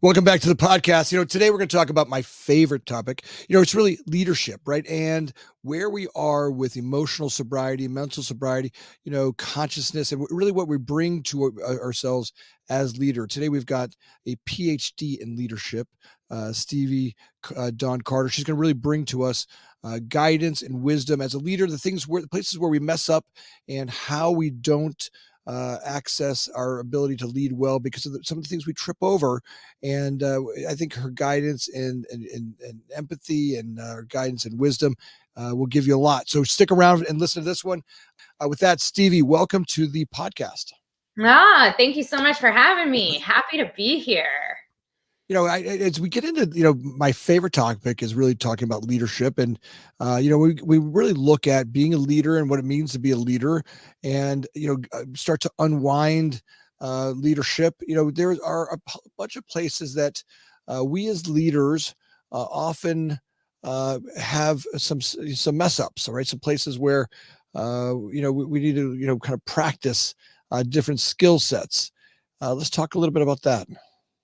Welcome back to the podcast. Today we're going to talk about my favorite topic. It's really leadership, right? And where we are with emotional sobriety, mental sobriety, consciousness, and really what we bring to ourselves as leader. Today we've got a Ph.D. in leadership, Stevie Dawn Carter. She's going to really bring to us guidance and wisdom as a leader, the places where we mess up and how we don't access our ability to lead well because of some of the things we trip over. And I think her guidance and empathy and guidance and wisdom will give you a lot. So stick around and listen to this one. With that, Stevie, welcome to the podcast. Thank you so much for having me. Happy to be here. As we get into, my favorite topic is really talking about leadership. And, we really look at being a leader and what it means to be a leader and, start to unwind leadership. There are a bunch of places that we as leaders often have some mess ups, all right? Some places where, we need to, kind of practice different skill sets. Let's talk a little bit about that.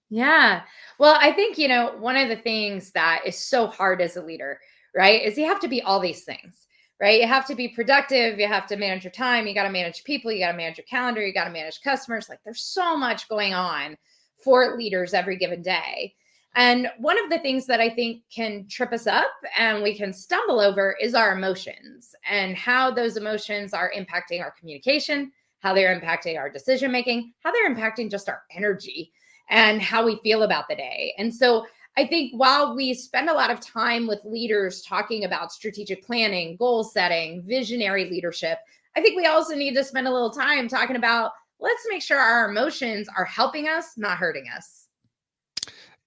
Yeah. Well, I think, one of the things that is so hard as a leader, right, is you have to be all these things, right? You have to be productive. You have to manage your time. You got to manage people. You got to manage your calendar. You got to manage customers. Like there's so much going on for leaders every given day. And one of the things that I think can trip us up and we can stumble over is our emotions and how those emotions are impacting our communication, how they're impacting our decision making, how they're impacting just our energy and how we feel about the day. And so I think while we spend a lot of time with leaders talking about strategic planning, goal setting, visionary leadership, I think we also need to spend a little time talking about let's make sure our emotions are helping us, not hurting us.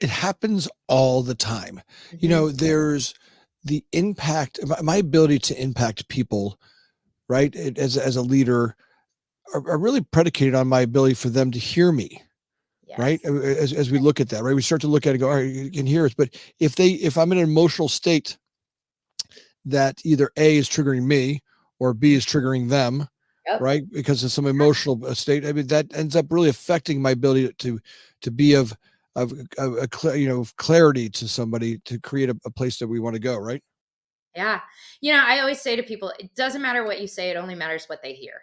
It happens all the time. There's the impact, my ability to impact people, right? As a leader are really predicated on my ability for them to hear me. Yes. Right. As we look at that, right, we start to look at it and go, all right, you can hear us. But if I'm in an emotional state that either A is triggering me or B is triggering them, Yep. right, because of some emotional state, I mean, that ends up really affecting my ability to be of clarity to somebody to create a place that we want to go. Right. Yeah. I always say to people, it doesn't matter what you say. It only matters what they hear.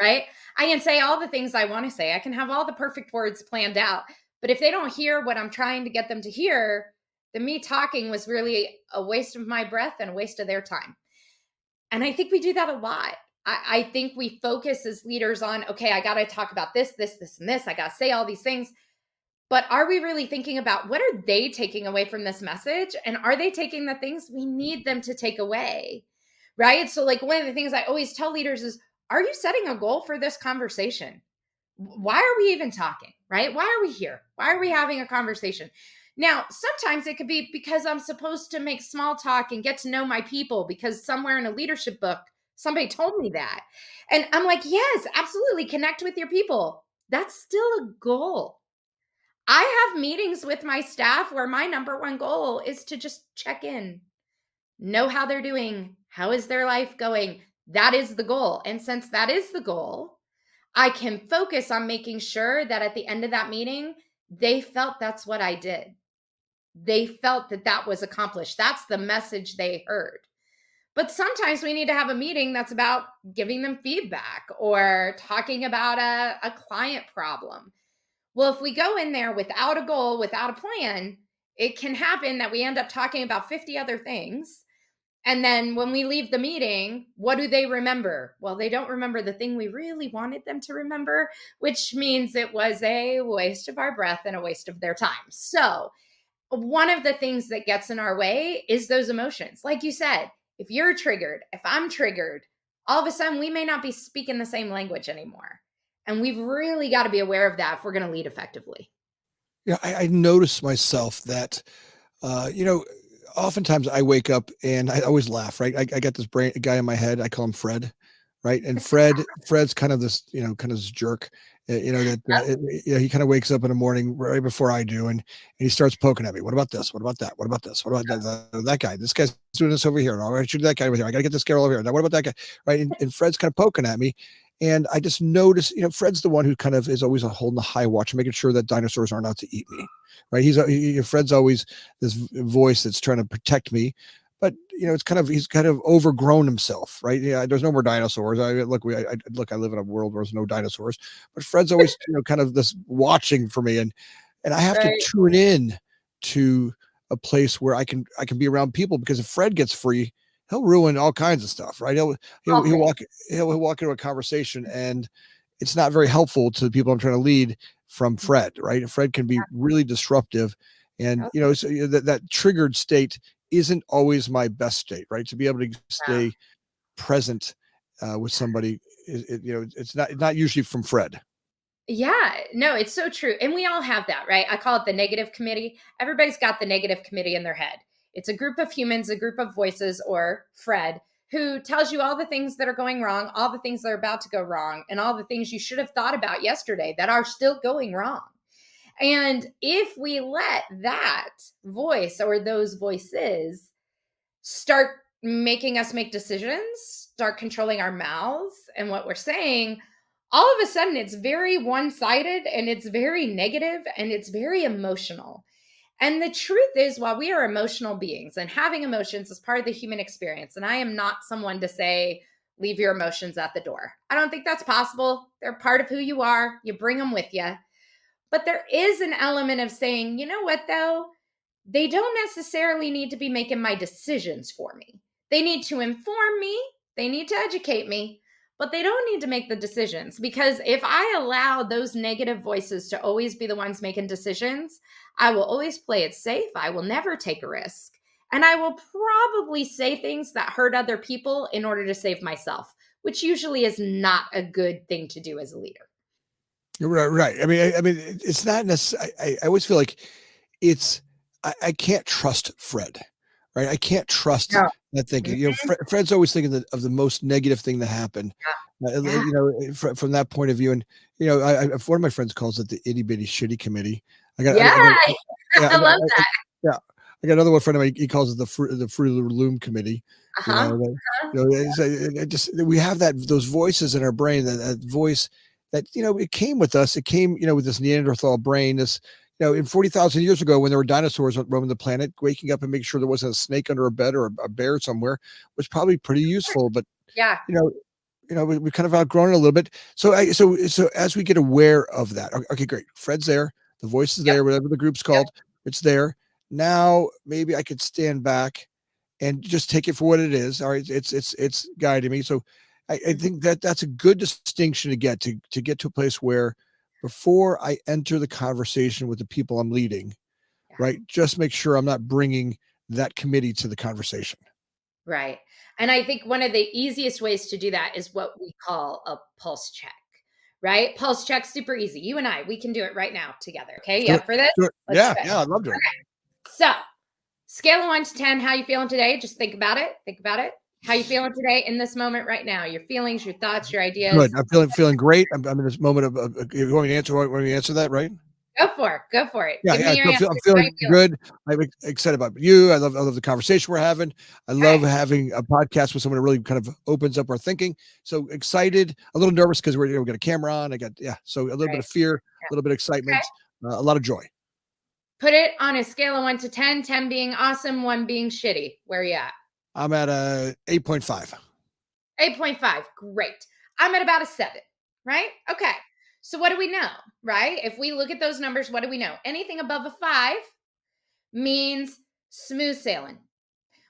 Right? I can say all the things I want to say. I can have all the perfect words planned out. But if they don't hear what I'm trying to get them to hear, then me talking was really a waste of my breath and a waste of their time. And I think we do that a lot. I think we focus as leaders on, okay, I got to talk about this, this, this, and this. I got to say all these things. But are we really thinking about what are they taking away from this message? And are they taking the things we need them to take away? Right? So, like, one of the things I always tell leaders is, are you setting a goal for this conversation? Why are we even talking? Right? Why are we here? Why are we having a conversation? Now, sometimes it could be because I'm supposed to make small talk and get to know my people because somewhere in a leadership book, somebody told me that. And I'm like, yes, absolutely. Connect with your people. That's still a goal. I have meetings with my staff where my number one goal is to just check in, know how they're doing. How is their life going? That is the goal. And since that is the goal, I can focus on making sure that at the end of that meeting, they felt that's what I did. They felt that that was accomplished. That's the message they heard. But sometimes we need to have a meeting that's about giving them feedback or talking about a client problem. Well, if we go in there without a goal, without a plan, it can happen that we end up talking about 50 other things. And then when we leave the meeting, what do they remember? Well, they don't remember the thing we really wanted them to remember, which means it was a waste of our breath and a waste of their time. So, one of the things that gets in our way is those emotions. Like you said, if you're triggered, if I'm triggered, all of a sudden we may not be speaking the same language anymore. And we've really got to be aware of that if we're going to lead effectively. Yeah, I noticed myself that, oftentimes I wake up and I always laugh, right? I got this guy in my head. I call him Fred, right? And Fred's kind of this, kind of this jerk, he kind of wakes up in the morning right before I do. And he starts poking at me. What about this? What about that? What about this? What about that guy? This guy's doing this over here. And I'll shoot that guy over here. I got to get this girl over here. Now, what about that guy? Right. And Fred's kind of poking at me. And I just noticed, Fred's the one who kind of is always holding the high watch, making sure that dinosaurs aren't out to eat me, right? Fred's always this voice that's trying to protect me, but he's kind of overgrown himself, right? Yeah, there's no more dinosaurs. I live in a world where there's no dinosaurs, but Fred's always kind of this watching for me, and I have to Right. tune in to a place where I can be around people, because if Fred gets free, he'll ruin all kinds of stuff, right? He'll All he'll things. walk he'll walk into a conversation, and it's not very helpful to the people I'm trying to lead from Fred, right? Fred can be really disruptive, and All things. so that triggered state isn't always my best state, right? To be able to Yeah. stay present with somebody, it's not usually from Fred. Yeah, no, it's so true. And we all have that, right? I call it the negative committee. Everybody's got the negative committee in their head. It's a group of humans, a group of voices, or Fred, who tells you all the things that are going wrong, all the things that are about to go wrong, and all the things you should have thought about yesterday that are still going wrong. And if we let that voice or those voices start making us make decisions, start controlling our mouths and what we're saying, all of a sudden it's very one sided and it's very negative and it's very emotional. And the truth is, while we are emotional beings and having emotions is part of the human experience, and I am not someone to say, leave your emotions at the door. I don't think that's possible. They're part of who you are. You bring them with you. But there is an element of saying, you know what, though? They don't necessarily need to be making my decisions for me. They need to inform me, they need to educate me, but they don't need to make the decisions. Because if I allow those negative voices to always be the ones making decisions, I will always play it safe. I will never take a risk. And I will probably say things that hurt other people in order to save myself, which usually is not a good thing to do as a leader. Right, right. I mean, it's not necessarily. I always feel like it's. I can't trust Fred, right? I can't trust No. that thinking. Mhm. Fred's always thinking of the most negative thing to happen. Yeah. From that point of view, and one of my friends calls it the itty bitty shitty committee. Yeah. Yeah, I love that. yeah. I got another one friend of mine. He calls it the Fruit of the Loom committee. You Uh-huh. know, that, it just we have those voices in our brain, that voice that it came with us. It came with this Neanderthal brain. This in 40,000 years ago, when there were dinosaurs roaming the planet, waking up and making sure there wasn't a snake under a bed or a bear somewhere was probably pretty useful. But Yeah. you know, we kind of outgrown it a little bit. So as we get aware of that, okay, great. Fred's there, the voice is Yep. there, whatever the group's Yep. called, it's there. Now maybe I could stand back and just take it for what it is. All right, it's guiding me. So I Mhm. think that's a good distinction to get to a place where before I enter the conversation with the people I'm leading, Yeah. right, just make sure I'm not bringing that committee to the conversation. Right. And I think one of the easiest ways to do that is what we call a pulse check, right? Pulse check, super easy. You and I, we can do it right now together. Okay. Do You it. up for this? Do it. Let's do Yeah, it. yeah, I'd love to. So, scale of 1 to 10, how you feeling today? Just think about it. Think about it. How you feeling today in this moment right now? Your feelings, your thoughts, your Good. ideas. I'm feeling great. I'm in this moment you want me to answer? Want me to answer that, right? Go for it. Go for it. Yeah, Give yeah. me your I'm answers. How you feeling feeling? good. I'm excited about you. I love the conversation we're having. I love Okay. having a podcast with someone who really kind of opens up our thinking. So excited, a little nervous because we got a camera on. So a little bit Right. of fear, a Yeah. little bit of Okay. excitement, a lot of joy. Put it on a scale of 1 to 10, 10 being awesome, 1 being shitty. Where are you at? I'm at a 8.5. 8.5. Great. I'm at about a 7, right? Okay. So what do we know, right? If we look at those numbers, what do we know? Anything above a 5 means smooth sailing.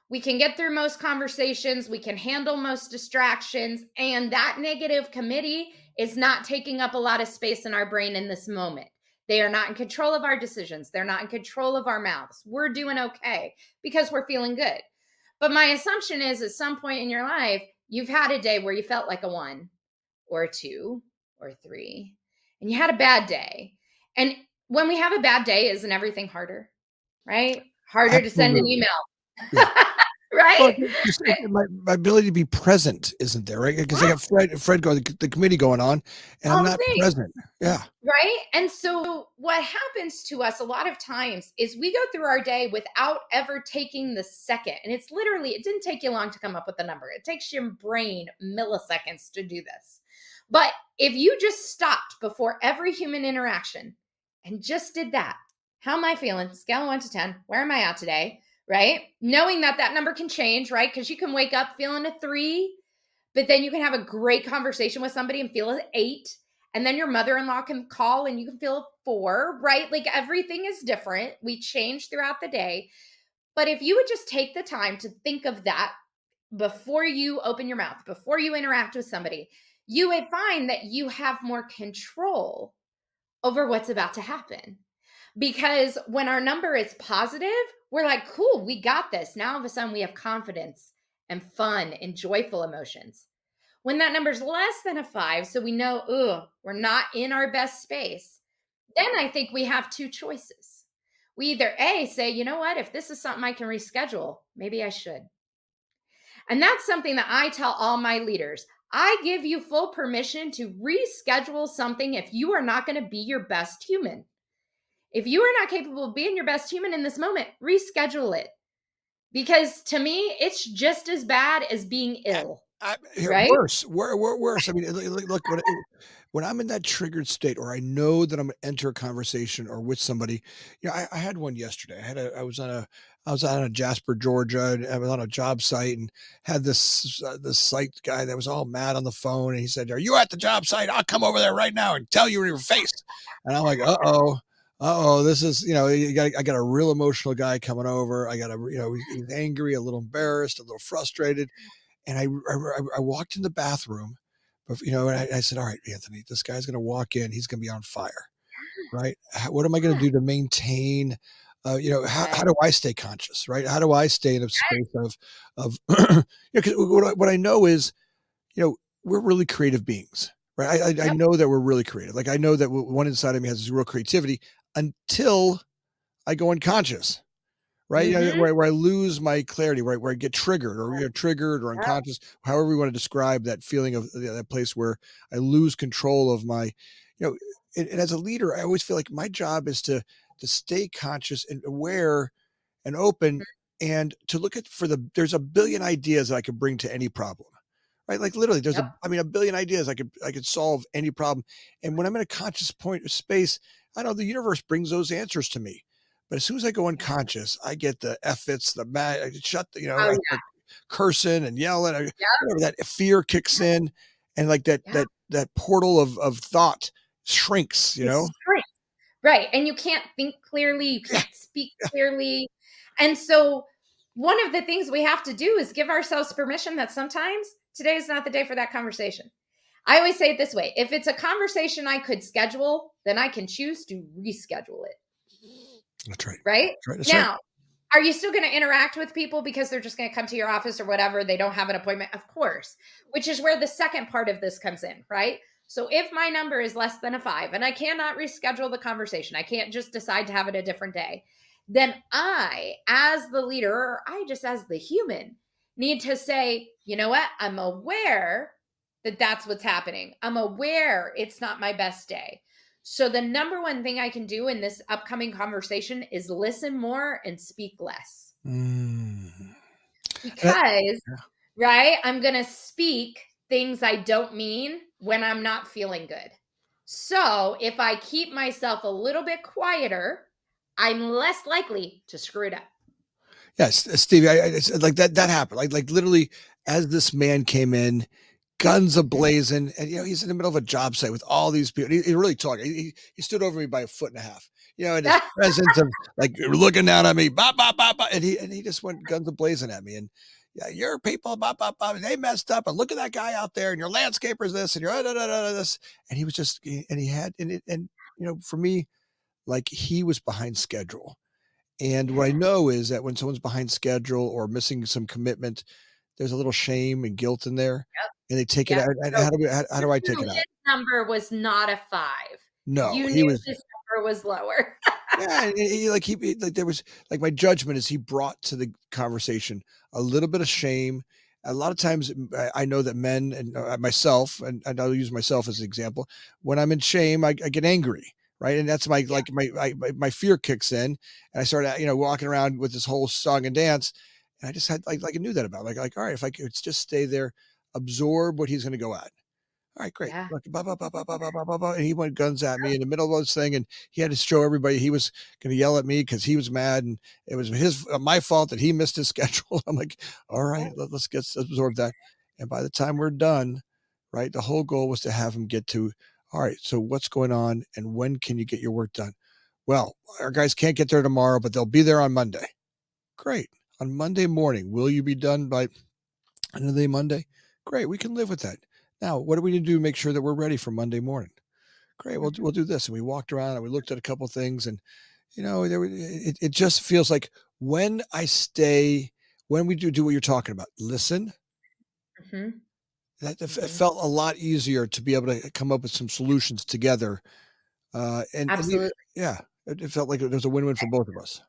We can get through most conversations, we can handle most distractions, and that negative committee is not taking up a lot of space in our brain in this moment. They are not in control of our decisions. They're not in control of our mouths. We're doing okay because we're feeling good. But my assumption is at some point in your life, you've had a day where you felt like a 1 or a 2 or a 3, and you had a bad day. And when we have a bad day, isn't everything harder? Right? Harder to send an Absolutely. email. Yeah. Well, Right? my ability to be present isn't there, right? Because I got Fred going, the committee going on, and I'm All the not things, present. Yeah. right? And so what happens to us a lot of times is we go through our day without ever taking the second. And it's literally, it didn't take you long to come up with the number. It takes your brain milliseconds to do this. But if you just stopped before every human interaction and just did that, how am I feeling? Scale of 1 to 10. Where am I at today? Right? Knowing that that number can change, right? Because you can wake up feeling a 3, but then you can have a great conversation with somebody and feel an 8. And then your mother-in-law can call and you can feel a 4, right? Like everything is different. We change throughout the day. But if you would just take the time to think of that before you open your mouth, before you interact with somebody, you would find that you have more control over what's about to happen. Because when our number is positive, we're like, cool, we got this. Now all of a sudden we have confidence and fun and joyful emotions. When that number's less than a 5, so we know, we're not in our best space, then I think we have two choices. We either A, say, you know what, if this is something I can reschedule, maybe I should. And that's something that I tell all my leaders. I give you full permission to reschedule something if you are not going to be your best human. If you are not capable of being your best human in this moment, reschedule it. Because to me, it's just as bad as being ill, right? Worse, worse. I mean, look, when I'm in that triggered state, or I know that I'm gonna enter a conversation or with somebody, I had one yesterday. I was on a Jasper, Georgia, and I was on a job site and had this site guy that was all mad on the phone, and he said, "Are you at the job site? I'll come over there right now and tell you in your face." And I'm like, "Uh-oh. Uh-oh, this is, I got a real emotional guy coming over. I got he's angry, a little embarrassed, a little frustrated." And I walked in the bathroom, but, and I said, "All right, Anthony, this guy's going to walk in. He's going to be on fire, right? What am I going to Yeah. do to maintain, how Yes. do I stay conscious, right? How do I stay in a space of, because what I know is, we're really creative beings, right? I Yep. know that we're really creative. Like I know that one inside of me has this real creativity until I go unconscious, right? Mm-hmm. Where I lose my clarity, right? Where I get triggered or triggered or Yep. unconscious, however we want to describe that feeling of that place where I lose control of my, and as a leader, I always feel like my job is to stay conscious and aware and open and to look at there's a billion ideas that I could bring to any problem. Right? Like literally Yep. a billion ideas I could solve any problem. And when I'm in a conscious point of space, I know the universe brings those answers to me. But as soon as I go Yeah. unconscious, I get the F-its, the mad, I shut the, Oh, I yeah. start cursing and yelling, Yep. whatever, that fear kicks in, and like Yeah. that portal of thought shrinks, It's strength. Right. And you can't think clearly, you Yeah, can't speak clearly. And so, one of the things we have to do is give ourselves permission that sometimes today is not the day for that conversation. I always say it this way: if it's a conversation I could schedule, then I can choose to reschedule it. that's right. Right That's right. That's right. now, are you still going to interact with people because they're just going to come to your office or whatever? They don't have an appointment, of course, which is where the second part of this comes in, right? So if my number is less than a 5 and I cannot reschedule the conversation, I can't just decide to have it a different day, then I, as the leader, or I just as the human, need to say, you know what? I'm aware that that's what's happening. I'm aware it's not my best day. So, the number one thing I can do in this upcoming conversation is listen more and speak less. Mm. And Because, yeah. right, I'm going to speak things I don't mean when I'm not feeling good. So, if I keep myself a little bit quieter, I'm less likely to screw it up. Yes, Stevie, it's like that happened. Like literally, as this man came in, guns a Mhm. blazing, and he's in the middle of a job site with all these people. He really talking. He stood over me by a foot and a half. In his presence of like looking down at me, bah, bah, bah, bah, and he just went guns a blazing at me. And yeah, your people, bah, bah, bah, they messed up. And look at that guy out there, and your landscaper's this, and your this. And he was just, and he had, and for me, like he was behind schedule. And what I Yeah. know is that when someone's behind schedule or missing some commitment, there's a little shame and guilt in there, Yep. and they take it Yep. out. And So how do just I take knew it out? his number was not a 5. No, You he knew was. his number was lower. Yeah, and like there was like my judgment is he brought to the conversation a little bit of shame. A lot of times, I know that men and myself, and I'll use myself as an example. When I'm in shame, I get angry, right? And that's my Yeah. like my fear kicks in, and I start walking around with this whole song and dance, and I just had like I knew that about like all right, if I could just stay there, absorb what he's going to go at. All right, great. Yeah. Look, blah, blah, blah, blah, blah, blah, blah, blah, blah. And he went guns at me in the middle of this thing. And he had to show everybody he was going to yell at me because he was mad. And it was my fault that he missed his schedule. I'm like, all right, let's absorb that. And by the time we're done, right, the whole goal was to have him get to, all right, so what's going on and when can you get your work done? Well, our guys can't get there tomorrow, but they'll be there on Monday. Great. On Monday morning, will you be done by end of the day Monday? Great. We can live with that. Now, what do we need to do to make sure that we're ready for Monday morning? Great. Mhm. We'll do this. And we walked around and we looked at a couple of things and, it just feels like when when we do what you're talking about, listen, Mhm. that it Mhm. felt a lot easier to be able to come up with some solutions together. Absolutely. Yeah, it felt like it was a win-win for both of us.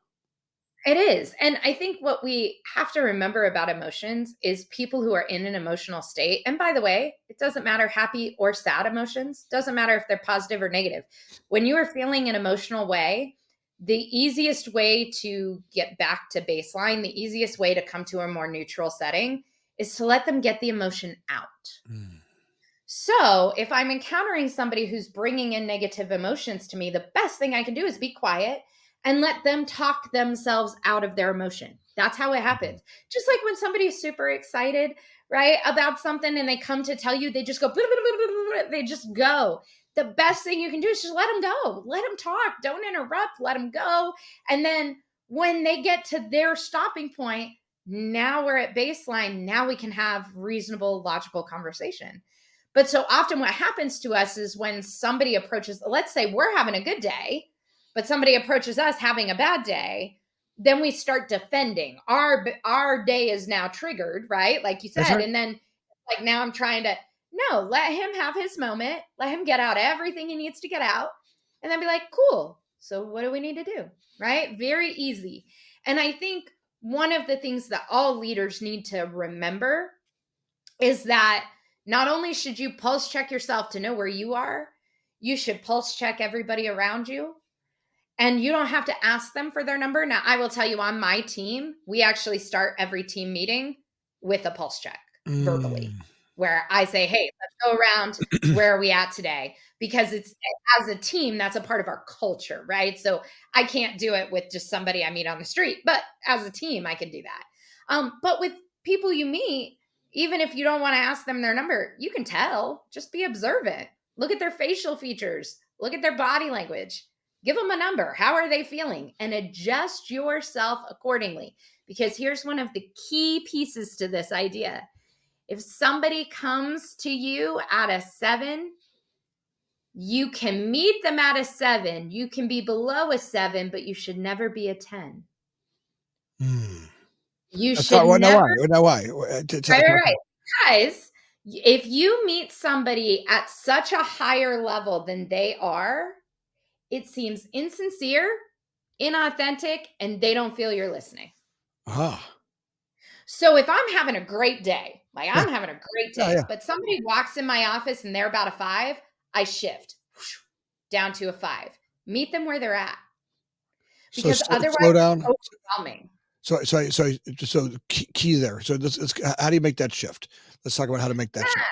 It is. And I think what we have to remember about emotions is people who are in an emotional state. And by the way, it doesn't matter happy or sad emotions, doesn't matter if they're positive or negative. When you are feeling an emotional way, the easiest way to get back to baseline, the easiest way to come to a more neutral setting is to let them get the emotion out. Mm. So, if I'm encountering somebody who's bringing in negative emotions to me, the best thing I can do is be quiet and let them talk themselves out of their emotion. That's how it Mhm. happens. Just like when somebody's super excited, right, about something and they come to tell you, they just go, they just go. The best thing you can do is just let them go. Let them talk. Don't interrupt. Let them go. And then when they get to their stopping point, now we're at baseline. Now we can have reasonable, logical conversation. But so often what happens to us is when somebody approaches, let's say we're having a good day, but somebody approaches us having a bad day, then we start defending. Our day is now triggered, right? Like you That's said, right. and then like now I'm trying to no, let him have his moment, let him get out everything he needs to get out, and then be like, "Cool. So what do we need to do?" Right? Very easy. And I think one of the things that all leaders need to remember is that not only should you pulse check yourself to know where you are, you should pulse check everybody around you. And you don't have to ask them for their number. Now, I will tell you on my team, we actually start every team meeting with a pulse check verbally, Mm. where I say, hey, let's go around. Where are we at today? Because it's as a team, that's a part of our culture, right? So I can't do it with just somebody I meet on the street, but as a team, I can do that. But with people you meet, even if you don't want to ask them their number, you can tell. Just be observant. Look at their facial features. Look at their body language. Give them a number. How are they feeling? And adjust yourself accordingly. Because here's one of the key pieces to this idea. If somebody comes to you at a 7, you can meet them at a 7. You can be below a 7, but you should never be a 10. Mm. You That's should how now never, why? Now why? right, right, right. Guys, if you meet somebody at such a higher level than they are, it seems insincere, inauthentic, and they don't feel you're listening. Ah. So if I'm having a great day, like Yeah. I'm having a great Yeah, day, yeah. but somebody walks in my office and they're about a 5, I shift down to a 5. Meet them where they're at So because slow otherwise down. it's overwhelming. So key there. So let's how do you make that shift? Let's talk about how to make that shift.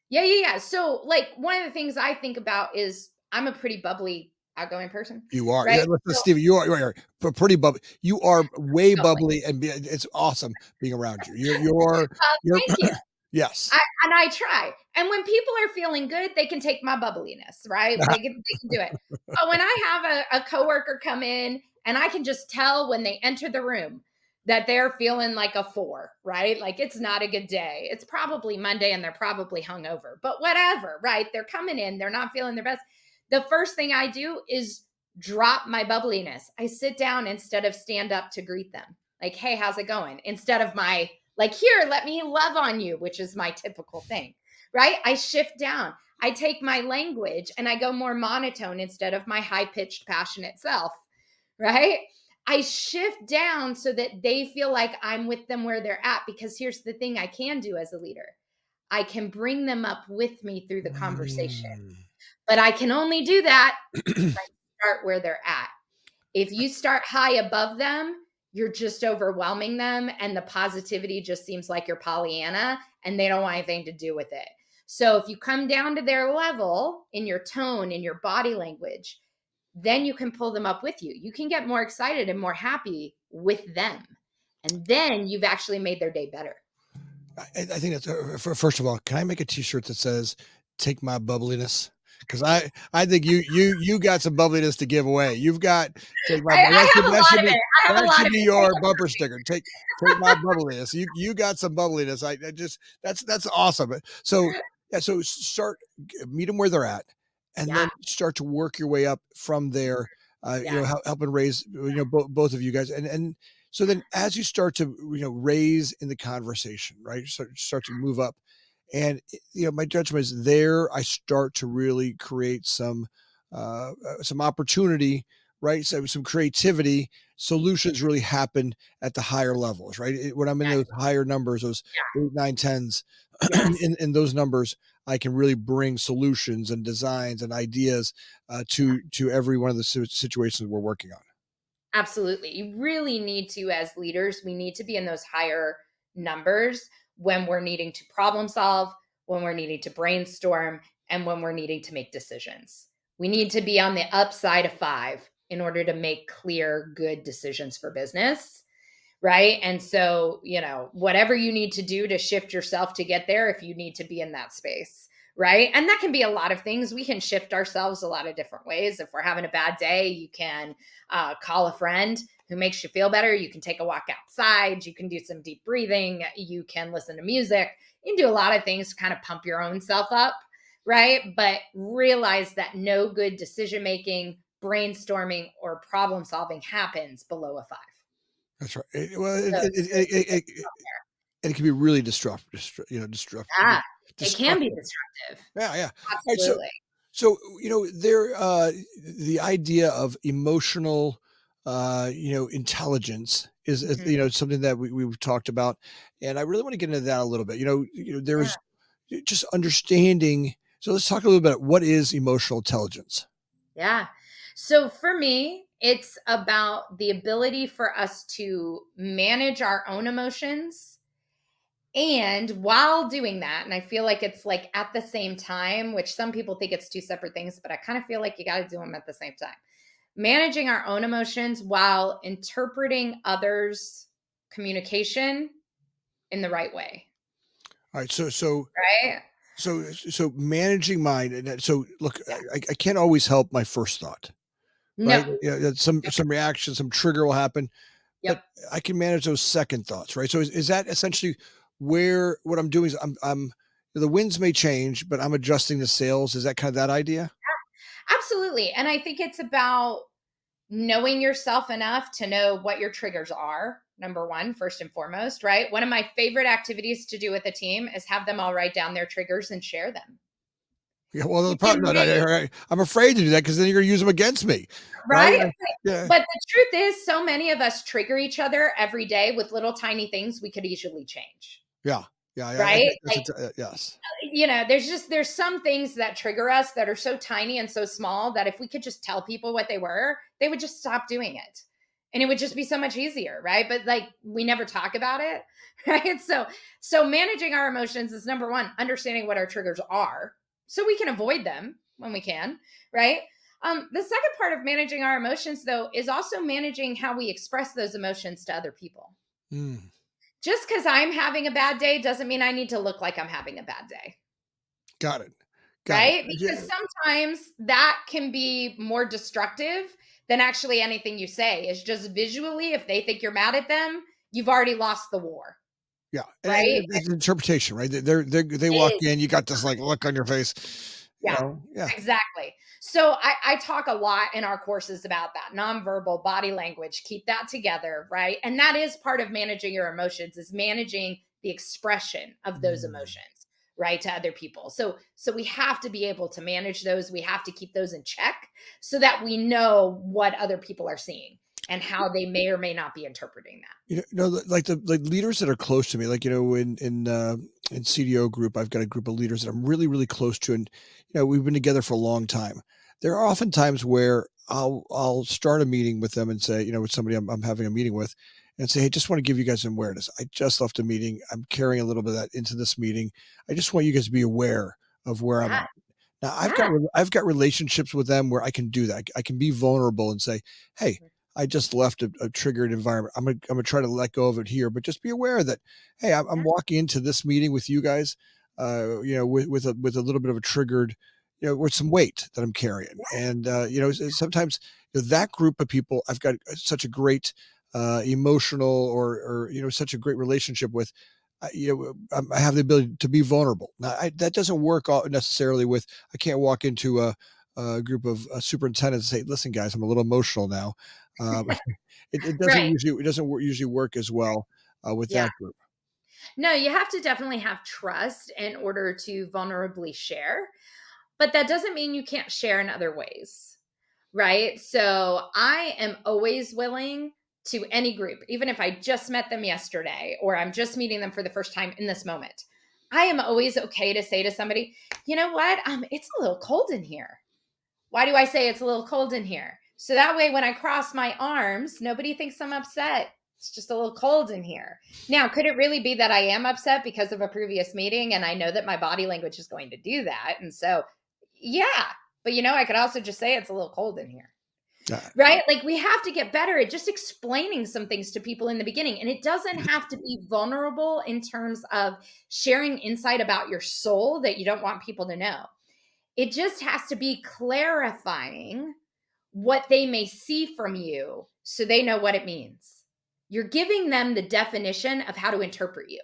Yeah. So like one of the things I think about is I'm a pretty bubbly, outgoing person, You are. Yeah, right? listen, So Stevie, you are pretty bubbly. You are way bubbly. bubbly and it's awesome being around you. You're Thank you. yes. I try. And when people are feeling good, they can take my bubbliness, right? They can do it. But when I have a coworker come in and I can just tell when they enter the room that they're feeling like a 4, right? Like it's not a good day. It's probably Monday and they're probably hungover, but whatever, right? They're coming in, they're not feeling their best. The first thing I do is drop my bubbliness. I sit down instead of stand up to greet them. Like, hey, how's it going? Instead of my like, here, let me love on you, which is my typical thing, right? I shift down. I take my language and I go more monotone instead of my high pitched, passionate self, right? I shift down so that they feel like I'm with them where they're at. Because here's the thing I can do as a leader, I can bring them up with me through the conversation, Mm. but I can only do that if I start where they're at. If you start high above them, you're just overwhelming them and the positivity just seems like you're Pollyanna and they don't want anything to do with it. So if you come down to their level in your tone, in your body language, then you can pull them up with you. You can get more excited and more happy with them. And then you've actually made their day better. I think that's first of all, can I make a T-shirt that says "Take my bubbliness"? Because I think you got some bubbliness to give away. You've got take my I have a lot of it. I have a that lot should of be it. your bumper sticker. Take my bubbliness. You got some bubbliness. I just that's awesome. So yeah, so start meet them where they're at, and Yeah. then start to work your way up from there. Yeah. Helping raise both of you guys, and so then as you start to raise in the conversation, right? Start to move up. And my judgment is there. I start to really create some opportunity, right? So some creativity. Solutions really happen at the higher levels, right? When I'm in Yeah. those higher numbers, those Yeah. 8, 9, 10s, Yes. in those numbers, I can really bring solutions and designs and ideas to every one of the situations we're working on. Absolutely. You really need to, as leaders, we need to be in those higher numbers when we're needing to problem solve, when we're needing to brainstorm, and when we're needing to make decisions. We need to be on the upside of 5 in order to make clear, good decisions for business. Right. And so, whatever you need to do to shift yourself to get there, if you need to be in that space. Right. And that can be a lot of things. We can shift ourselves a lot of different ways. If we're having a bad day, you can call a friend who makes you feel better. You can take a walk outside. You can do some deep breathing. You can listen to music. You can do a lot of things to kind of pump your own self up. Right. But realize that no good decision making, brainstorming, or problem solving happens below a 5. That's right. Well, So and it can be really yeah, it can be destructive. destructive. Yeah, yeah. All right, Absolutely. there the idea of emotional intelligence is Mhm. something that we've talked about, and I really want to get into that a little bit. Yeah, There's just understanding. So let's talk a little bit about what is emotional intelligence. yeah. So for me, it's about the ability for us to manage our own emotions. And while doing that, and I feel like it's like at the same time, which some people think it's two separate things, but I kind of feel like you got to do them at the same time. Managing our own emotions while interpreting others' communication in the right way. All right, so Right? so managing mine, and so look, Yeah. I can't always help my first thought. No. Right? Yeah, Yep. some reaction, some trigger will happen, but Yep. I can manage those second thoughts, right? So is that essentially where what I'm doing is I'm the winds may change, but I'm adjusting the sails. Is that kind of that idea? Absolutely. And I think it's about knowing yourself enough to know what your triggers are. Number one, first and foremost, right? One of my favorite activities to do with a team is have them all write down their triggers and share them. Yeah. Well, the You problem, can make, I'm afraid to do that because then you're going to use them against me, right? right? Yeah. But the truth is, so many of us trigger each other every day with little tiny things we could easily change, Yeah. Yeah. Yeah. I right? think that's yes. There's some things that trigger us that are so tiny and so small that if we could just tell people what they were, they would just stop doing it. And it would just be so much easier, right? But like we never talk about it, right? So managing our emotions is number one, understanding what our triggers are so we can avoid them when we can, right? The second part of managing our emotions though is also managing how we express those emotions to other people. Mm, Just because I'm having a bad day doesn't mean I need to look like I'm having a bad day. got it. Got it. Right? Because sometimes that can be more destructive than actually anything you say. Is just visually, if they think you're mad at them, you've already lost the war. Yeah, Right? and it's interpretation, right? They It walk is. in, you got this like look on your face, Yeah, yeah. exactly. So I talk a lot in our courses about that nonverbal body language. Keep that together, right? And that is part of managing your emotions, is managing the expression of those Mm. emotions, right, to other people. So we have to be able to manage those. We have to keep those in check so that we know what other people are seeing and how they may or may not be interpreting that. Like the leaders that are close to me, like in CDO group, I've got a group of leaders that I'm really really close to, and we've been together for a long time. There are often times where I'll start a meeting with them and say, with somebody I'm having a meeting with, and say, hey, just want to give you guys some awareness. I just left a meeting. I'm carrying a little bit of that into this meeting. I just want you guys to be aware of where I'm Yeah. at. Now Yeah. I've got relationships with them where I can do that. I can be vulnerable and say, "Hey, I just left a triggered environment. I'm gonna try to let go of it here, but just be aware that, hey, I'm Yeah. walking into this meeting with you guys, with a little bit of a triggered, with some weight that I'm carrying, and sometimes that group of people I've got such a great emotional or such a great relationship with. I have the ability to be vulnerable. Now, that doesn't work necessarily with. I can't walk into a group of superintendents and say, "Listen, guys, I'm a little emotional now." Um, it doesn't Right. usually work as well with Yeah. that group. No, you have to definitely have trust in order to vulnerably share, but that doesn't mean you can't share in other ways, right? So I am always willing to any group, even if I just met them yesterday or I'm just meeting them for the first time in this moment. I am always okay to say to somebody, you know what? It's a little cold in here. Why do I say it's a little cold in here? So that way, when I cross my arms, nobody thinks I'm upset. It's just a little cold in here. Now, could it really be that I am upset because of a previous meeting and I know that my body language is going to do that? And so, yeah. But I could also just say it's a little cold in here. Uh, Right? Like we have to get better at just explaining some things to people in the beginning. And it doesn't have to be vulnerable in terms of sharing insight about your soul that you don't want people to know. It just has to be clarifying what they may see from you so they know what it means. You're giving them the definition of how to interpret you.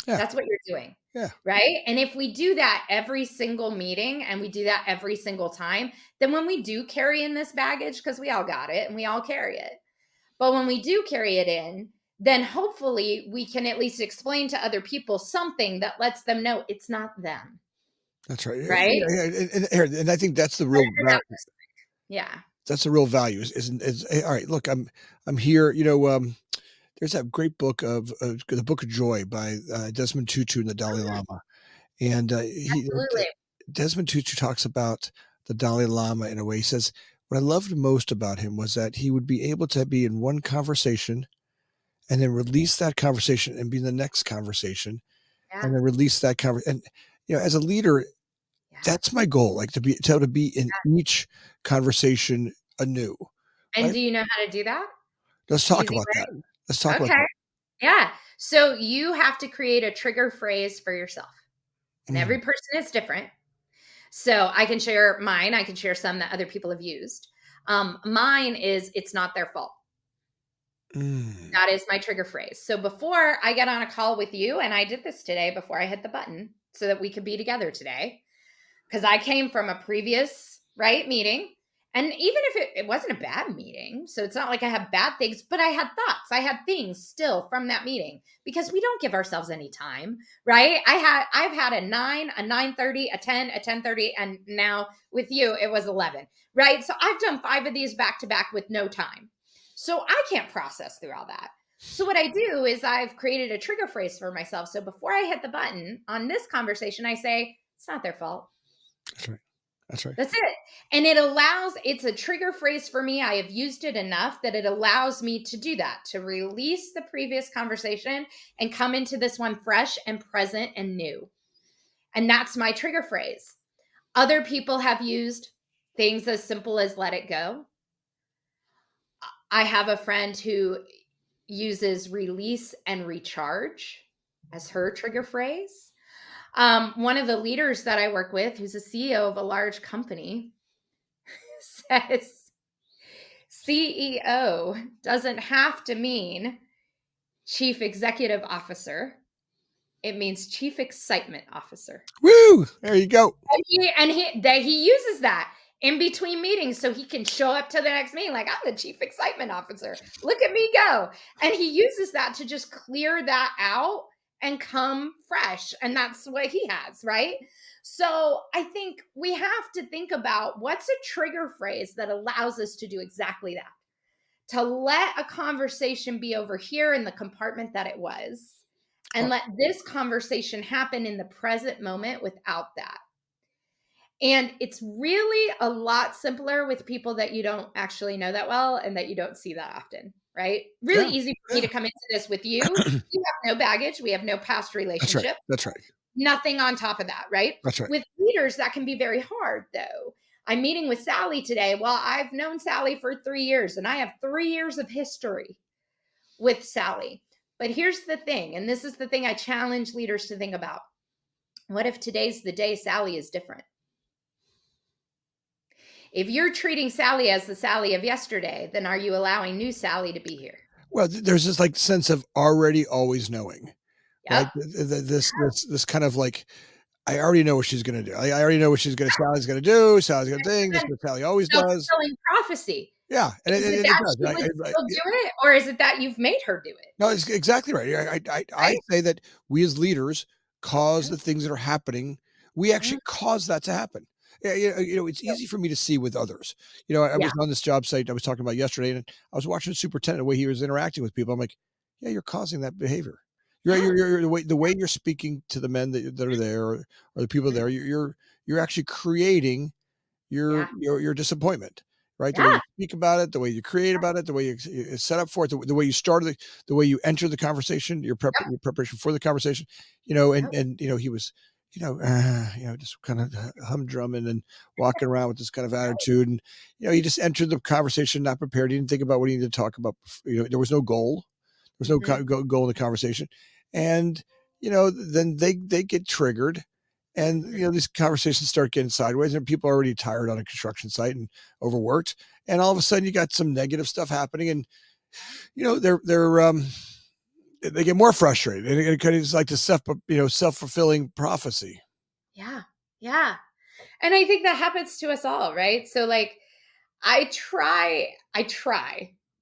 yeah, That's what you're doing. yeah, Right. And if we do that every single meeting and we do that every single time, then when we do carry in this baggage, because we all got it and we all carry it, but when we do carry it in, then hopefully we can at least explain to other people something that lets them know it's not them. that's right. Yeah, Right. yeah, and I think that's the Better real than not just yeah. that's the real value. Hey, all right. Look, I'm here. There's that great book of the Book of Joy by Desmond Tutu and the Dalai Lama, and Absolutely. Desmond Tutu talks about the Dalai Lama in a way. He says, what I loved most about him was that he would be able to be in one conversation and then release that conversation and be in the next conversation Yeah. and then release that conversation. And, as a leader, Yeah. that's my goal, like to be in each conversation anew, And right? do you know how to do that? Let's talk Easy about that. Let's talk way? about Okay. that. Yeah. So you have to create a trigger phrase for yourself. And Mm, every person is different. So I can share mine. I can share some that other people have used. Mine is it's not their fault. mm. That is my trigger phrase. So before I get on a call with you, and I did this today before I hit the button so that we could be together today, because I came from a previous right meeting. And even if it wasn't a bad meeting, so it's not like I have bad things, but I had thoughts. I had things still from that meeting because we don't give ourselves any time, right? I've had a 9, a 9:30, a 10, a 10:30, and now with you it was 11, right? So I've done 5 of these back to back with no time. So I can't process through all that. So what I do is I've created a trigger phrase for myself. So before I hit the button on this conversation, I say, it's not their fault. That's right. That's right. That's it. And it's a trigger phrase for me. I have used it enough that it allows me to do that, to release the previous conversation and come into this one fresh and present and new. And that's my trigger phrase. Other people have used things as simple as let it go. I have a friend who uses release and recharge as her trigger phrase. One of the leaders that I work with, who's a CEO of a large company, says CEO doesn't have to mean chief executive officer. It means chief excitement officer. Woo! There you go. And he uses that in between meetings so he can show up to the next meeting like I'm the chief excitement officer. Look at me go. And he uses that to just clear that out and come fresh. And that's what he has, right? So I think we have to think about what's a trigger phrase that allows us to do exactly that. To let a conversation be over here in the compartment that it was, and Oh, let this conversation happen in the present moment without that. And it's really a lot simpler with people that you don't actually know that well and that you don't see that often. right? Really Yeah. easy for me Yeah. to come into this with you. You have no baggage. We have no past That's right. relationship. That's right. Nothing on top of that, right? That's right. With leaders, that can be very hard, though. I'm meeting with Sally today. Well, I've known Sally for 3 years, and I have 3 years of history with Sally. But here's the thing, and this is the thing I challenge leaders to think about. What if today's the day Sally is different? If you're treating Sally as the Sally of yesterday, then are you allowing new Sally to be here? Well, there's this like sense of already always knowing, right? Yep. This kind of like, I already know what she's going to do. I already know what Sally's going to do. Sally's going to So think this is then what Sally always does. self-fulfilling prophecy. Yeah. And Is it it that does. she would still do it, or is it that you've made her do it? No, it's exactly right. I Right? say that we as leaders cause Yeah. the things that are happening. We Yeah. actually cause that to happen. Yeah, it's Yep. easy for me to see with others. I Yeah. was on this job site I was talking about yesterday, and I was watching the superintendent, the way he was interacting with people. I'm like, yeah, you're causing that behavior. Yeah. The way you're speaking to the men that are there, or the people Mhm. there. You're actually creating your Yeah. your disappointment, right? The way Yeah. you speak about it, the way you create about it, the way you set up for it, the way you started the way you enter the conversation, Yep. your preparation for the conversation, Yep. and he was, just kind of humdrumming and walking around with this kind of attitude, and he just entered the conversation not prepared. He didn't think about what he needed to talk about. There was no goal. There was no Mhm. goal in the conversation, and then they get triggered, and Mhm. these conversations start getting sideways, and people are already tired on a construction site and overworked, and all of a sudden you got some negative stuff happening, and they get more frustrated, and it kind of is like the self-fulfilling prophecy. Yeah. Yeah. And I think that happens to us all, right? So like I try,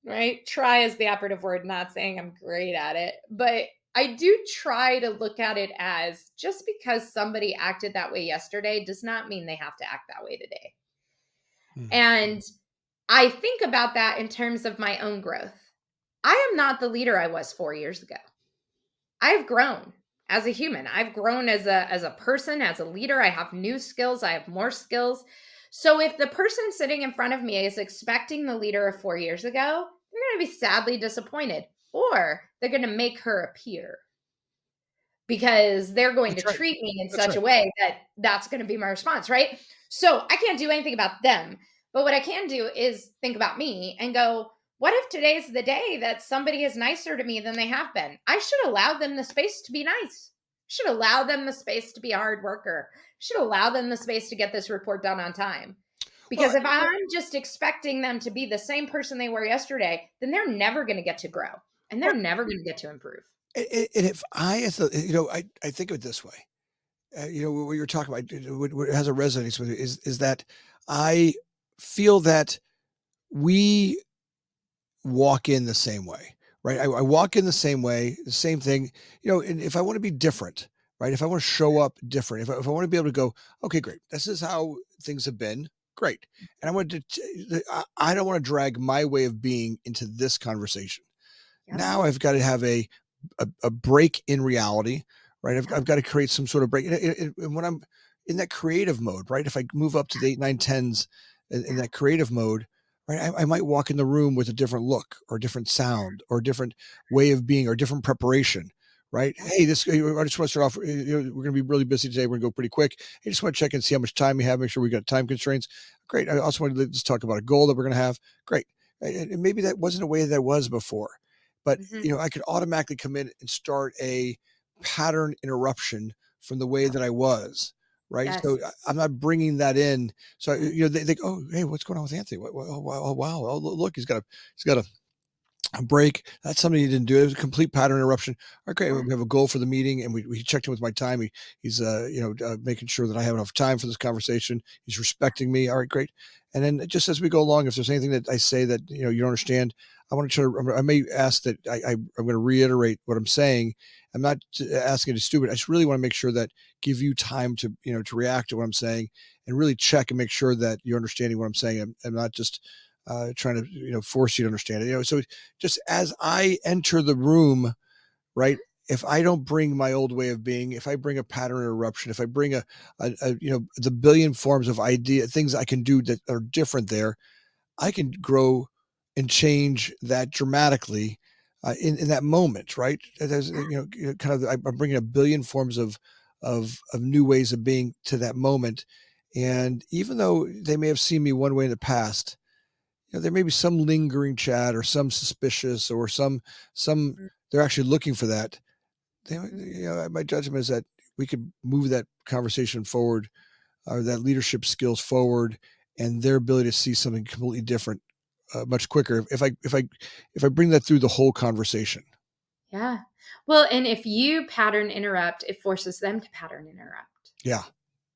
right? Try is the operative word, not saying I'm great at it, but I do try to look at it as just because somebody acted that way yesterday does not mean they have to act that way today. Mm. And I think about that in terms of my own growth. I am not the leader I was 4 years ago. I've grown as a human. I've grown as a person, as a leader. I have new skills. I have more skills. So if the person sitting in front of me is expecting the leader of 4 years ago, they're going to be sadly disappointed, or they're going to make her appear because they're going to That's right. treat me in That's such right. a way that that's going to be my response, right? So I can't do anything about them. But what I can do is think about me and go, what if today's the day that somebody is nicer to me than they have been? I should allow them the space to be nice. Should allow them the space to be a hard worker. Should allow them the space to get this report done on time. Well, Because if I'm just expecting them to be the same person they were yesterday, then they're never going to get to grow and they're right. never going to get to improve. And if I, as I think of it this way, what you're talking about, what has a resonance with it is that I feel that we walk in the same way, right? I walk in the same way, the same thing, and if I want to be different, right? If I want to show up different, if I want to be able to go, okay, great, this is how things have been, great. And I want to, I don't want to drag my way of being into this conversation. Yep. Now I've got to have a break in reality, right? I've Yep. got to create some sort of break. And when I'm in that creative mode, right? If I move up to the 8, 9, 10s in Yeah. that creative mode, right? I might walk in the room with a different look or a different sound or a different way of being or different preparation, right? Yep. Hey, I just want to start off. We're going to be really busy today. We're going to go pretty quick. I just want to check and see how much time we have. Make sure we got time constraints. Great. I also want to just talk about a goal that we're going to have. Great. And maybe that wasn't a way that was before, but Mhm. I could automatically come in and start a pattern interruption from the way Yep. that I was, right? Yes. So I'm not bringing that in. So they go, oh, hey, what's going on with Anthony? Oh, wow, oh, wow. Oh, look, he's got a break. That's something he didn't do. It was a complete pattern interruption. Okay, Yeah. we have a goal for the meeting, and we checked in with my time. He's making sure that I have enough time for this conversation. He's respecting me. All right, great. And then just as we go along, if there's anything that I say that you don't understand, I want to try to. I may ask that I'm going to reiterate what I'm saying. I'm not asking it to stupid. I just really want to make sure that give you time to to react to what I'm saying and really check and make sure that you're understanding what I'm saying. I'm not just trying to force you to understand it. So just as I enter the room, right? If I don't bring my old way of being, if I bring a pattern interruption, if I bring the billion forms of idea things I can do that are different there, I can grow and change that dramatically in that moment, right? There's, kind of, I'm bringing a billion forms of new ways of being to that moment. And even though they may have seen me one way in the past, there may be some lingering chat or some suspicious or some Mhm, they're actually looking for that. mhm. My judgment is that we could move that conversation forward or that leadership skills forward and their ability to see something completely different much quicker if I bring that through the whole conversation. Yeah. Well, and if you pattern interrupt, it forces them to pattern interrupt. Yeah,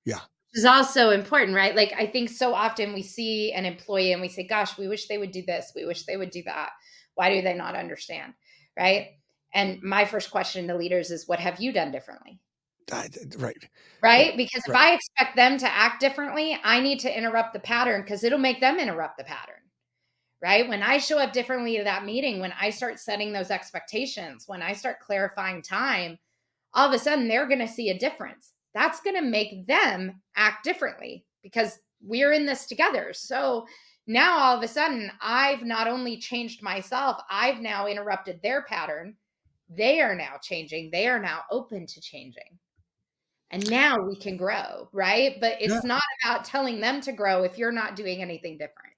yeah, Which is also important, right? Like I think so often we see an employee and we say, gosh, we wish they would do this. We wish they would do that. Why do they not understand? Right. And my first question to leaders is, what have you done differently? right, right, Right? Because if right. I expect them to act differently, I need to interrupt the pattern because it'll make them interrupt the pattern. Right? When I show up differently to that meeting, when I start setting those expectations, when I start clarifying time, all of a sudden they're going to see a difference. That's going to make them act differently because we're in this together. So now all of a sudden, I've not only changed myself, I've now interrupted their pattern. They are now changing, they are now open to changing. And now we can grow, right? But Yeah. it's not about telling them to grow if you're not doing anything different.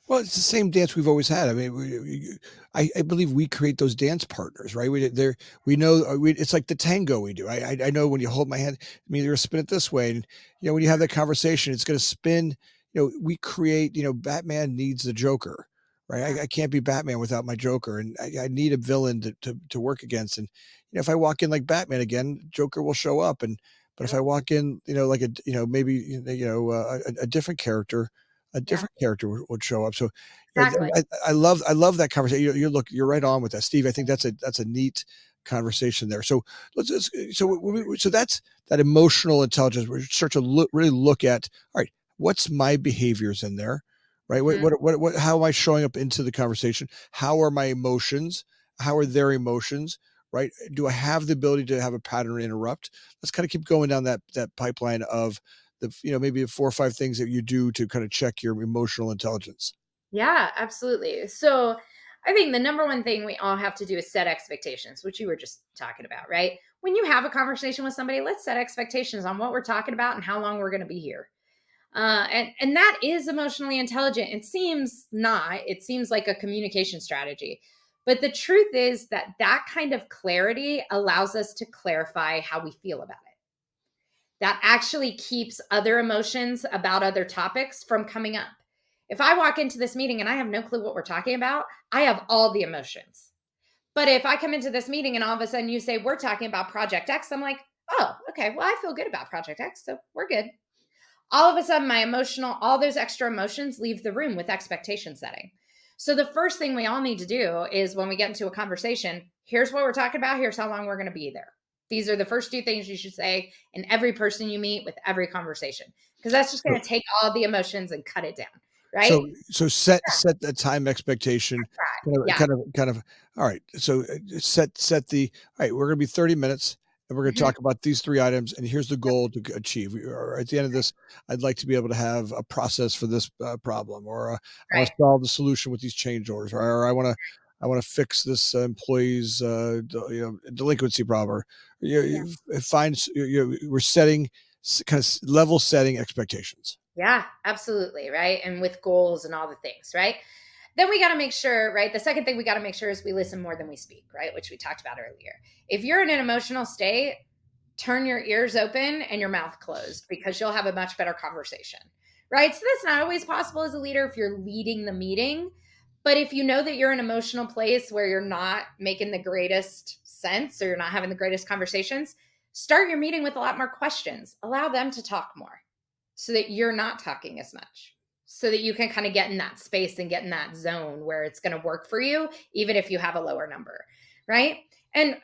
Well, it's the same dance we've always had. I mean, I believe we create those dance partners, right? We know it's like the tango we do. I know when you hold my hand, I mean, you're gonna spin it this way, and when you have that conversation, it's going to spin. We create. Batman needs the Joker, right? Yeah. I can't be Batman without my Joker, and I need a villain to work against. And if I walk in like Batman again, Joker will show up. And but if I Yep. walk in, like maybe a different character, a Yeah. different character would show up. So, Exactly. I love that conversation. You're right on with that, Steve. I think that's a neat conversation there. So so that's that emotional intelligence. We start to really look at, all right, what's my behaviors in there, right? Mhm. How am I showing up into the conversation? How are my emotions? How are their emotions? Right? Do I have the ability to have a pattern interrupt? Let's kind of keep going down that pipeline of maybe 4 or 5 things that you do to kind of check your emotional intelligence. Yeah, absolutely. So I think the number one thing we all have to do is set expectations, which you were just talking about, right? When you have a conversation with somebody, let's set expectations on what we're talking about and how long we're going to be here. And that is emotionally intelligent. It seems not. It seems like a communication strategy. But the truth is that that kind of clarity allows us to clarify how we feel about it. That actually keeps other emotions about other topics from coming up. If I walk into this meeting and I have no clue what we're talking about, I have all the emotions. But if I come into this meeting and all of a sudden you say, we're talking about Project X, I'm like, oh, okay, well, I feel good about Project X. So we're good. All of a sudden, all those extra emotions leave the room with expectation setting. So the first thing we all need to do is when we get into a conversation, here's what we're talking about, here's how long we're going to be there. These are the first two things you should say in every person you meet with every conversation, because that's just going So to take all the emotions and cut it down, right? so set the time expectation. Yeah. Kind of. All right. So set the. All right. We're going to be 30 minutes, and we're going to Mhm. talk about these 3 items, and here's the goal to achieve. Or at the end of this, I'd like to be able to have a process for this problem, or I want Right. to solve the solution with these change orders, or I want to fix this employee's delinquency problem. Or, Yeah. find we're setting kind of level setting expectations. Yeah, absolutely. Right. And with goals and all the things, right? Then we got to make sure, right? The second thing we got to make sure is we listen more than we speak, right? Which we talked about earlier. If you're in an emotional state, turn your ears open and your mouth closed because you'll have a much better conversation, right? So that's not always possible as a leader if you're leading the meeting. But if you know that you're in an emotional place where you're not making the greatest sense or you're not having the greatest conversations, start your meeting with a lot more questions. Allow them to talk more so that you're not talking as much, so that you can kind of get in that space and get in that zone where it's going to work for you even if you have a lower number, right? And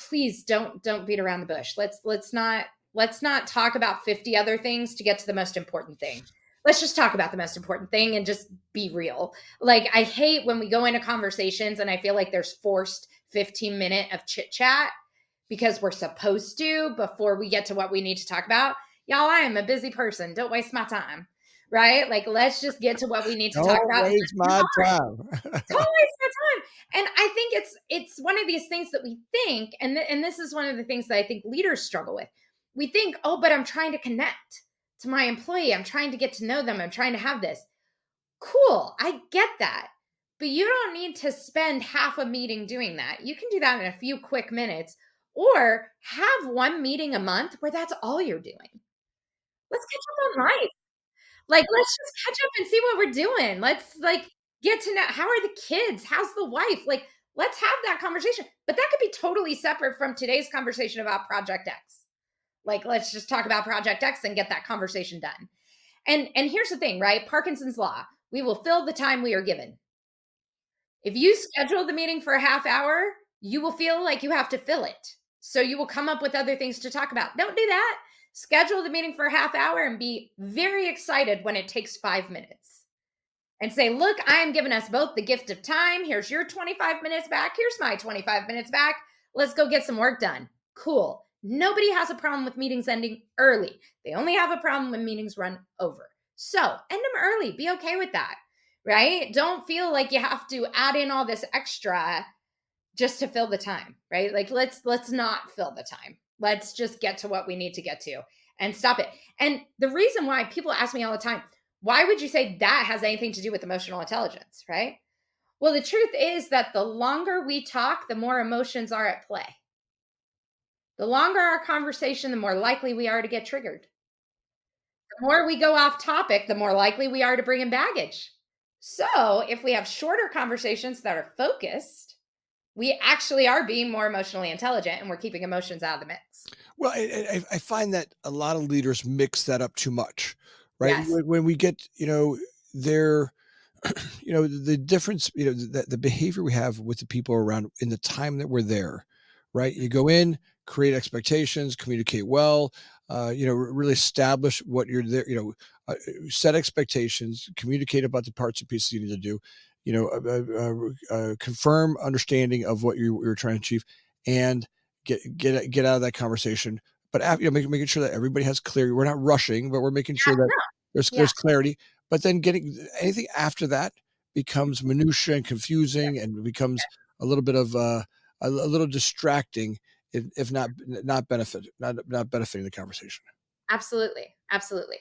please don't beat around the bush. Let's not talk about 50 other things to get to the most important thing. Let's just talk about the most important thing and just be real. Like I hate when we go into conversations and I feel like there's forced 15-minute of chit chat because we're supposed to before we get to what we need to talk about. Y'all, I am a busy person. Don't waste my time. right? Like, let's just get to what we need to talk Don't about and waste let's move my on. time. Don't waste the time. And I think it's one of these things that we think, and this is one of the things that I think leaders struggle with. We think, oh, but I'm trying to connect to my employee. I'm trying to get to know them. I'm trying to have this. Cool. I get that. But you don't need to spend half a meeting doing that. You can do that in a few quick minutes or have one meeting a month where that's all you're doing. Let's catch up on life. Like, let's just catch up and see what we're doing. Let's like get to know how are the kids? How's the wife? Like, let's have that conversation. But that could be totally separate from today's conversation about Project X. Like, let's just talk about Project X and get that conversation done. And here's the thing, right? Parkinson's law. We will fill the time we are given. If you schedule the meeting for a half hour, you will feel like you have to fill it. So you will come up with other things to talk about. Don't do that. Schedule the meeting for a half hour and be very excited when it takes 5 minutes and say, look, I am giving us both the gift of time. Here's your 25 minutes back. Here's my 25 minutes back. Let's go get some work done. Cool. Nobody has a problem with meetings ending early. They only have a problem when meetings run over. So end them early. Be okay with that, right? Don't feel like you have to add in all this extra just to fill the time, right? Like let's not fill the time. Let's just get to what we need to get to and stop it. And the reason why people ask me all the time, why would you say that has anything to do with emotional intelligence, right? Well, the truth is that the longer we talk, the more emotions are at play. The longer our conversation, the more likely we are to get triggered. The more we go off topic, the more likely we are to bring in baggage. So, if we have shorter conversations that are focused, we actually are being more emotionally intelligent and we're keeping emotions out of the mix. Well, I find that a lot of leaders mix that up too much, right? Yes. When we get, their the difference, the behavior we have with the people around in the time that we're there, right? You go in, create expectations, communicate well, really establish what you're there, set expectations, communicate about the parts and pieces you need to do, confirm understanding of what you're trying to achieve, and get out of that conversation. But making sure that everybody has clarity. We're not rushing, but we're making Yeah. sure that No. Yeah. there's clarity. But then getting anything after that becomes minutia and confusing, and becomes a little bit of a little distracting, if not not benefiting the conversation. Absolutely. Absolutely.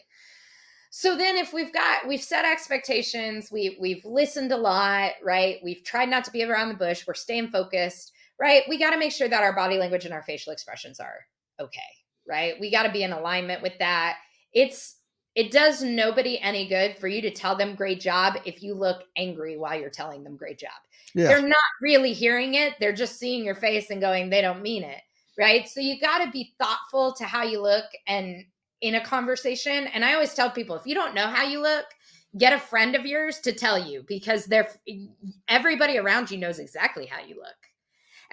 So then if we've set expectations, we've listened a lot, right? We've tried not to be around the bush, we're staying focused, right? We got to make sure that our body language and our facial expressions are okay, right? We got to be in alignment with that. It does nobody any good for you to tell them great job if you look angry while you're telling them great job. Yeah, They're not really hearing it, they're just seeing your face and going they don't mean it, right? So you got to be thoughtful to how you look and in a conversation. And I always tell people if you don't know how you look, get a friend of yours to tell you because everybody around you knows exactly how you look.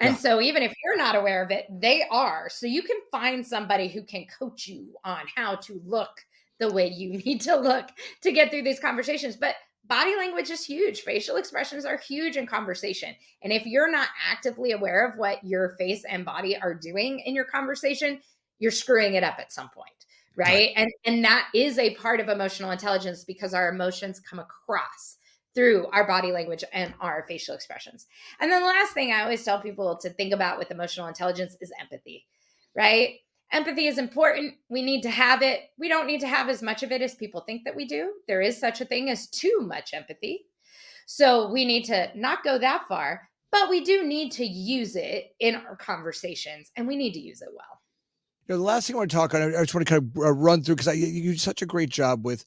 yeah, And so even if you're not aware of it, they are. So you can find somebody who can coach you on how to look the way you need to look to get through these conversations. But body language is huge. Facial expressions are huge in conversation. And if you're not actively aware of what your face and body are doing in your conversation, you're screwing it up at some point. right. Right. And that is a part of emotional intelligence because our emotions come across through our body language and our facial expressions. And then the last thing I always tell people to think about with emotional intelligence is empathy, right? Empathy is important. We need to have it. We don't need to have as much of it as people think that we do. There is such a thing as too much empathy. So we need to not go that far, but we do need to use it in our conversations and we need to use it well. The last thing I want to talk on, I just want to kind of run through because you do such a great job with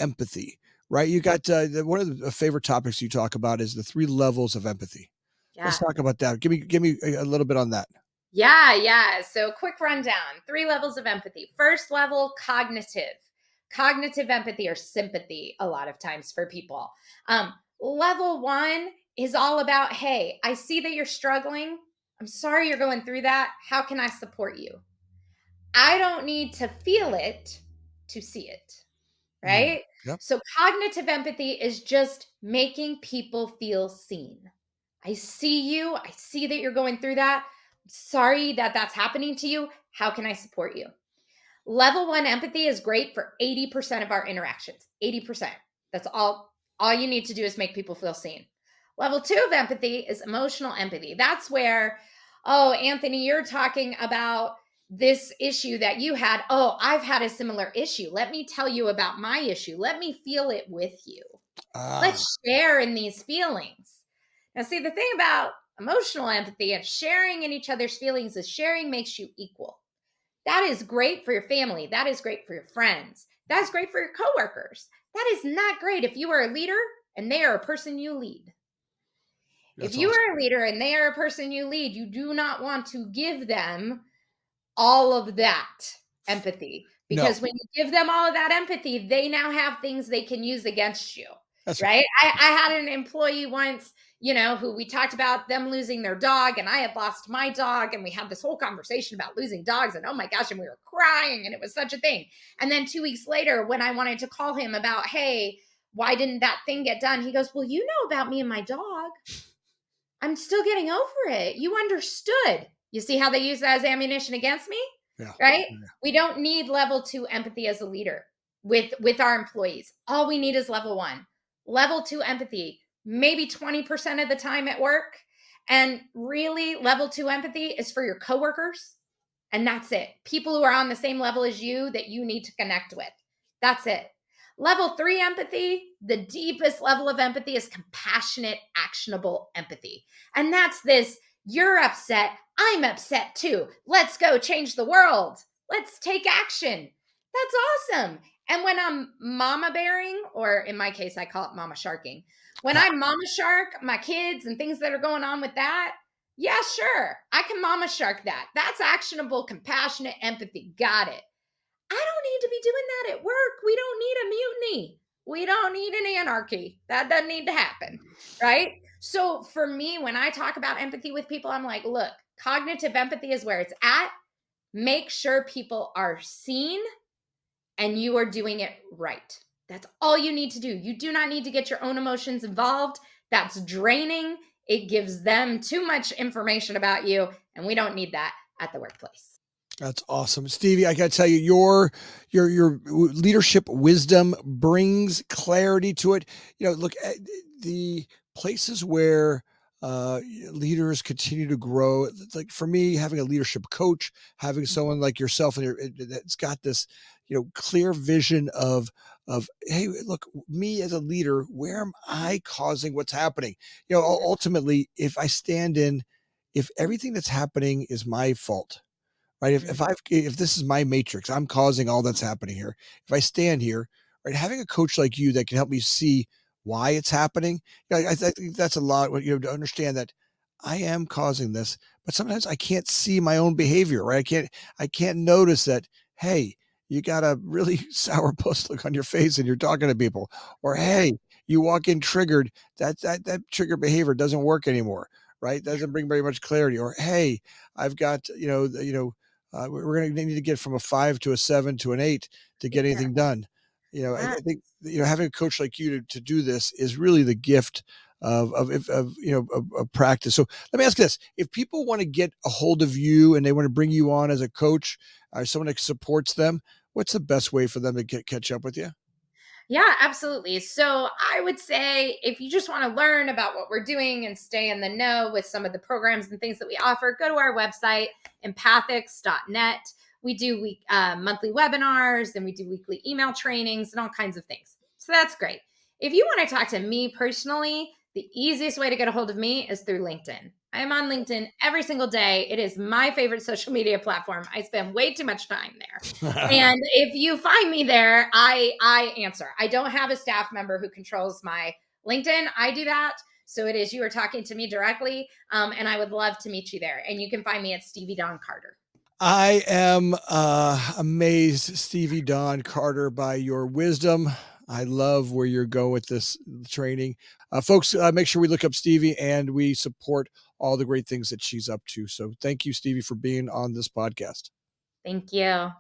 empathy, right? You got one of the favorite topics you talk about is the 3 levels of empathy. Let's Yeah. talk about that. Give me a little bit on that. Yeah, yeah. So, quick rundown 3 levels of empathy. First level, cognitive. Cognitive empathy or sympathy, a lot of times for people. Level one is all about hey, I see that you're struggling. I'm sorry you're going through that. How can I support you? I don't need to feel it to see it, Mm, right? yep. So, cognitive empathy is just making people feel seen. I see you. I see that you're going through that. Sorry that that's happening to you. How can I support you? Level 1 empathy is great for 80% of our interactions. 80%. That's all you need to do is make people feel seen. Level 2 of empathy is emotional empathy. That's where, oh, Anthony, you're talking about this issue that you had. Oh, I've had a similar issue. Let me tell you about my issue. Let me feel it with you. Ah, Let's share in these feelings. Now, see, the thing about emotional empathy and sharing in each other's feelings is sharing makes you equal. That is great for your family. That is great for your friends. That is great for your coworkers. That is not great if you are a leader and they are a person you lead. If that's you awesome. are a leader and they are a person you lead, you do not want to give them all of that empathy, No, because when you give them all of that empathy, they now have things they can use against you, that's right. right? I had an employee once, who we talked about them losing their dog, and I had lost my dog, and we had this whole conversation about losing dogs, and oh my gosh, and we were crying, and it was such a thing. And then 2 weeks later, when I wanted to call him about, hey, why didn't that thing get done? He goes, well, you know about me and my dog. I'm still getting over it. You understood. You see how they use that as ammunition against me? Yeah. Right? Yeah. We don't need level 2 empathy as a leader with our employees. All we need is level 1. Level 2 empathy, maybe 20% of the time at work. And really, level 2 empathy is for your coworkers. And that's it. People who are on the same level as you that you need to connect with. That's it. Level 3 empathy, the deepest level of empathy is compassionate, actionable empathy. And that's this: you're upset, I'm upset too. Let's go change the world. Let's take action. That's awesome. And when I'm mama bearing, or in my case, I call it mama sharking, when I mama shark my kids and things that are going on with that, yeah, sure, I can mama shark that. That's actionable, compassionate empathy. Got it. I don't need to be doing that at work. We don't need a mutiny. We don't need an anarchy. That doesn't need to happen. Right. So for me, when I talk about empathy with people, I'm like, look, cognitive empathy is where it's at. Make sure people are seen and you are doing it right. That's all you need to do. You do not need to get your own emotions involved. That's draining. It gives them too much information about you. And we don't need that at the workplace. That's awesome, Stevie. I got to tell you, your leadership wisdom brings clarity to it. Look at the places where leaders continue to grow. Like for me, having a leadership coach, having someone like yourself, and that's got this, clear vision of hey, look, me as a leader, where am I causing what's happening? Ultimately, if everything that's happening is my fault, right? If this is my matrix, I'm causing all that's happening here. If I stand here, right, having a coach like you that can help me see why it's happening, I think that's a lot. To understand that I am causing this, but sometimes I can't see my own behavior, right? I can't notice that. Hey, you got a really sourpuss look on your face and you're talking to people, or Yeah. hey, you walk in triggered. That trigger behavior doesn't work anymore, right? Yeah. Doesn't bring very much clarity. Or hey, I've got we're going to need to get from a 5 to a 7 to an 8 to get Yeah. anything done. Yeah. I think having a coach like you to do this is really the gift of practice. So let me ask you this: if people want to get a hold of you and they want to bring you on as a coach, someone that supports them, what's the best way for them to catch up with you? Yeah, absolutely. So I would say if you just want to learn about what we're doing and stay in the know with some of the programs and things that we offer, go to our website, empathics.net. We do monthly webinars, and we do weekly email trainings and all kinds of things. So that's great. If you want to talk to me personally, the easiest way to get a hold of me is through LinkedIn. I am on LinkedIn every single day. It is my favorite social media platform. I spend way too much time there. And if you find me there, I answer. I don't have a staff member who controls my LinkedIn. I do that. So it is, you are talking to me directly. And I would love to meet you there. And you can find me at Stevie Dawn Carter. I am amazed, Stevie Dawn Carter, by your wisdom. I love where you're going with this training. Folks, make sure we look up Stevie and we support all the great things that she's up to. So thank you, Stevie, for being on this podcast. Thank you.